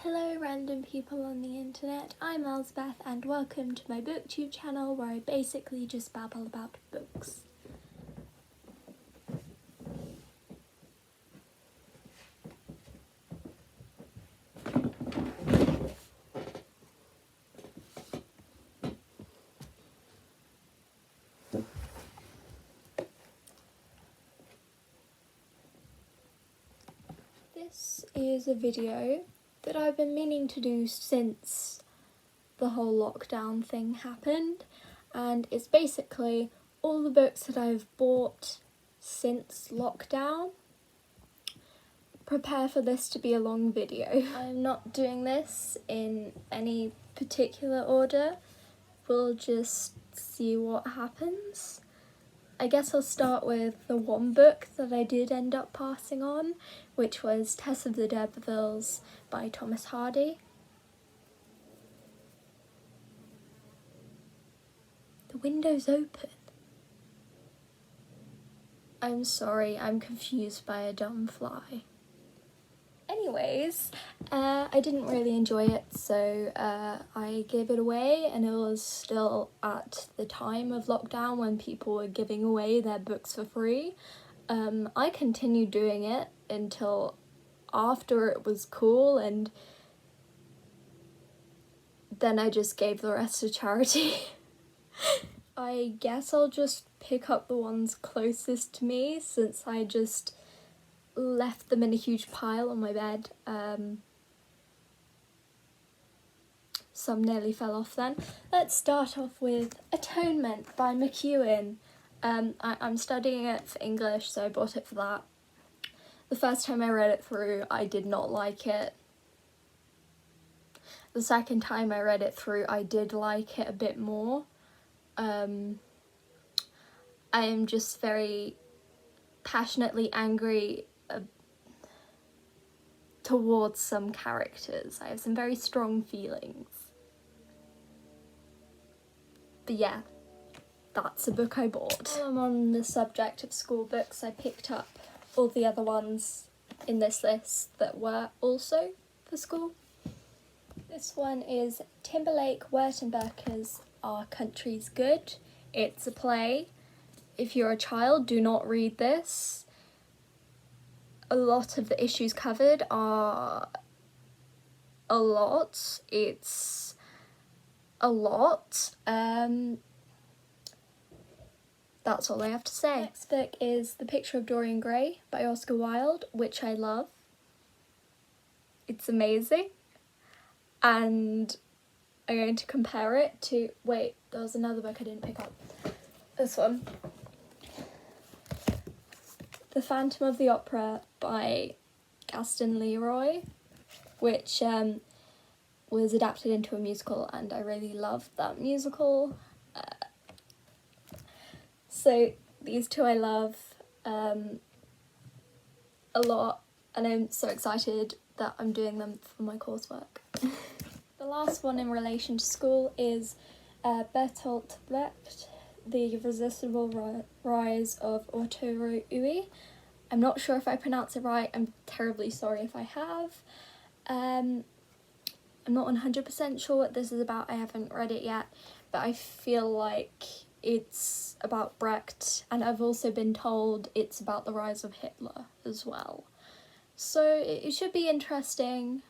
Hello random people on the internet, I'm Elsbeth and welcome to my Booktube channel where I basically just babble about books. This is a video that I've been meaning to do since the whole lockdown thing happened, and it's basically all the books that I've bought since lockdown. Prepare for this to be a long video. I'm not doing this in any particular order, we'll just see what happens. I guess I'll start with the one book that I did end up passing on, which was Tess of the D'Urbervilles by Thomas Hardy. The window's open. I'm sorry, I'm confused by a dumb fly. Anyways, I didn't really enjoy it, so I gave it away, and it was still at the time of lockdown when people were giving away their books for free. I continued doing it until after it was cool, and then I just gave the rest to charity. I guess I'll just pick up the ones closest to me since I just left them in a huge pile on my bed. Some nearly fell off then. Let's start off with Atonement by McEwan. I'm studying it for English, so I bought it for that. The first time I read it through, I did not like it. The second time I read it through, I did like it a bit more. I am just very passionately angry towards some characters. I have some very strong feelings. But yeah, that's a book I bought. While I'm on the subject of school books, I picked up all the other ones in this list that were also for school. This one is Timberlake Wertenberger's Our Country's Good. It's a play. If you're a child, do not read this. A lot of the issues covered are a lot. It's a lot. That's all I have to say. Next book is The Picture of Dorian Gray by Oscar Wilde, which I love. It's amazing. And I'm going to compare it to... Wait, there was another book I didn't pick up. This one. The Phantom of the Opera by Gaston Leroy, which was adapted into a musical, and I really loved that musical. So these two I love a lot, and I'm so excited that I'm doing them for my coursework. The last one in relation to school is Bertolt Brecht, The Irresistible Rise of Arturo Ui. I'm not sure if I pronounce it right, I'm terribly sorry if I have. I'm not 100% sure what this is about, I haven't read it yet, but I feel like it's about Brecht, and I've also been told it's about the rise of Hitler as well. So it should be interesting,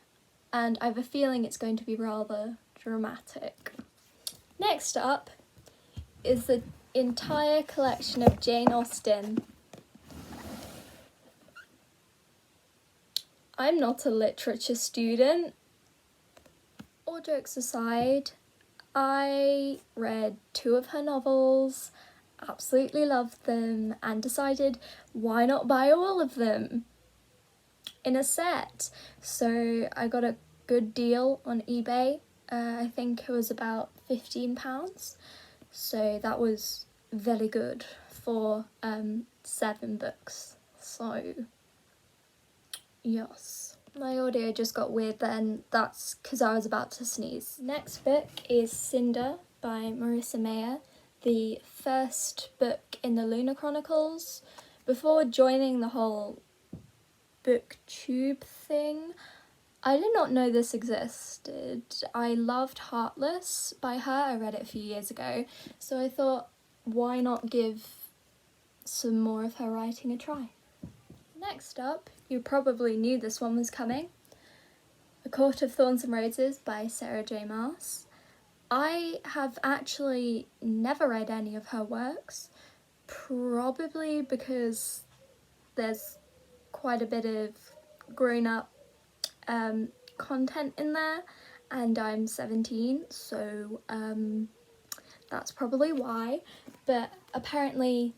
and I have a feeling it's going to be rather dramatic. Next up is the entire collection of Jane Austen. I'm not a literature student. All jokes aside, I read 2 of her novels, absolutely loved them, and decided why not buy all of them in a set. So I got a good deal on eBay. I think it was about £15. So that was very good for 7 books. So yes. My audio just got weird then, that's because I was about to sneeze. Next book is Cinder by Marissa Meyer, the first book in the Lunar Chronicles. Before joining the whole Booktube thing, I did not know this existed. I loved Heartless by her. I read it a few years ago, so I thought, why not give some more of her writing a try? Next up, you probably knew this one was coming. A Court of Thorns and Roses by Sarah J Maas. I have actually never read any of her works, probably because there's quite a bit of grown-up content in there, and I'm 17, so that's probably why. But apparently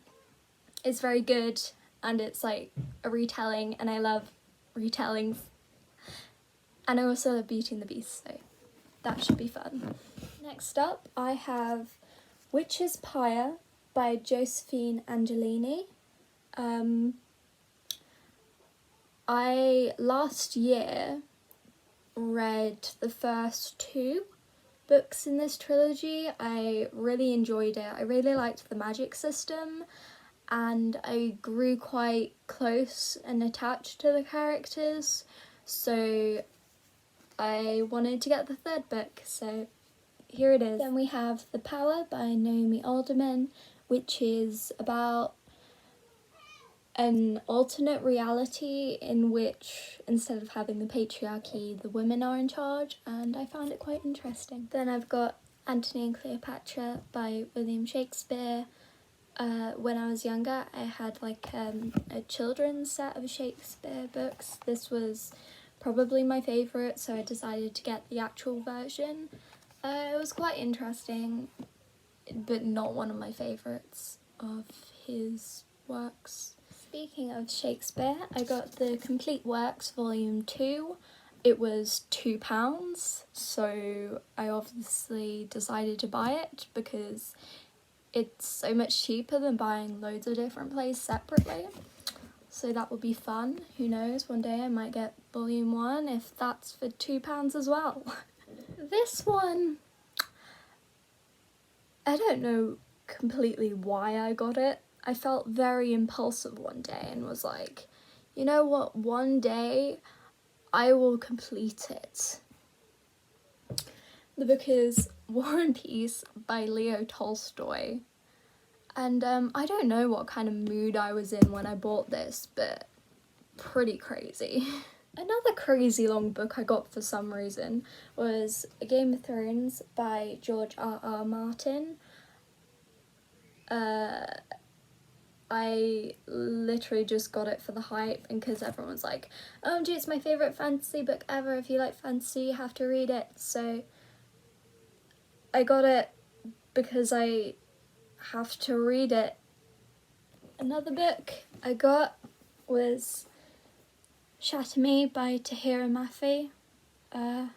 it's very good, and it's like a retelling, and I love retellings, and I also love Beauty and the Beast, so that should be fun. Next up, I have Witch's Pyre by Josephine Angelini. I last year read the first 2 books in this trilogy. I really enjoyed it. I really liked the magic system, and I grew quite close and attached to the characters, so I wanted to get the 3rd book, so here it is. Then we have The Power by Naomi Alderman, which is about an alternate reality in which, instead of having the patriarchy, the women are in charge, and I found it quite interesting. Then I've got Antony and Cleopatra by William Shakespeare. When I was younger, I had like a children's set of Shakespeare books. This was probably my favourite, so I decided to get the actual version. It was quite interesting, but not one of my favourites of his works. Speaking of Shakespeare, I got the Complete Works Volume 2. It was £2, so I obviously decided to buy it because it's so much cheaper than buying loads of different plays separately. So that would be fun. Who knows, one day I might get Volume 1 if that's for £2 as well. This one, I don't know completely why I got it. I felt very impulsive one day and was like, you know what, one day I will complete it. The book is War and Peace by Leo Tolstoy. And I don't know what kind of mood I was in when I bought this, but pretty crazy. Another crazy long book I got for some reason was Game of Thrones by George R.R. Martin. I literally just got it for the hype and because everyone was like, OMG, it's my favourite fantasy book ever. If you like fantasy, you have to read it. So I got it because I have to read it. Another book I got was Shatter Me by Tahira Mafi. That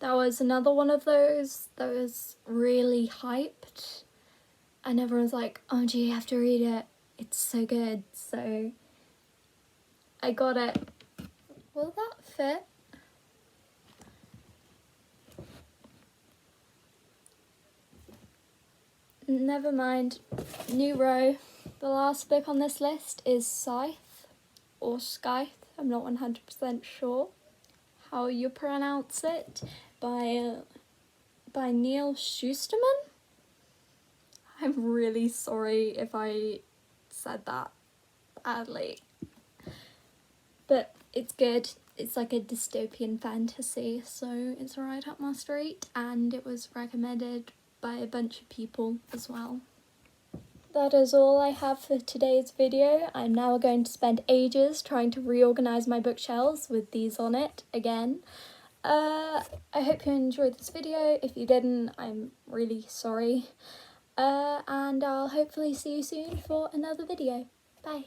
was another one of those that was really hyped. And everyone's like, oh gee, you have to read it. It's so good. So I got it. Will that fit? Never mind. New row. The last book on this list is Scythe or Scythe. I'm not 100% sure how you pronounce it. By Neil Schusterman. I'm really sorry if I said that badly, but it's good. It's like a dystopian fantasy, so it's right up my street, and it was recommended by a bunch of people as well. That is all I have for today's video. I'm now going to spend ages trying to reorganise my bookshelves with these on it again. I hope you enjoyed this video. If you didn't, I'm really sorry. And I'll hopefully see you soon for another video. Bye.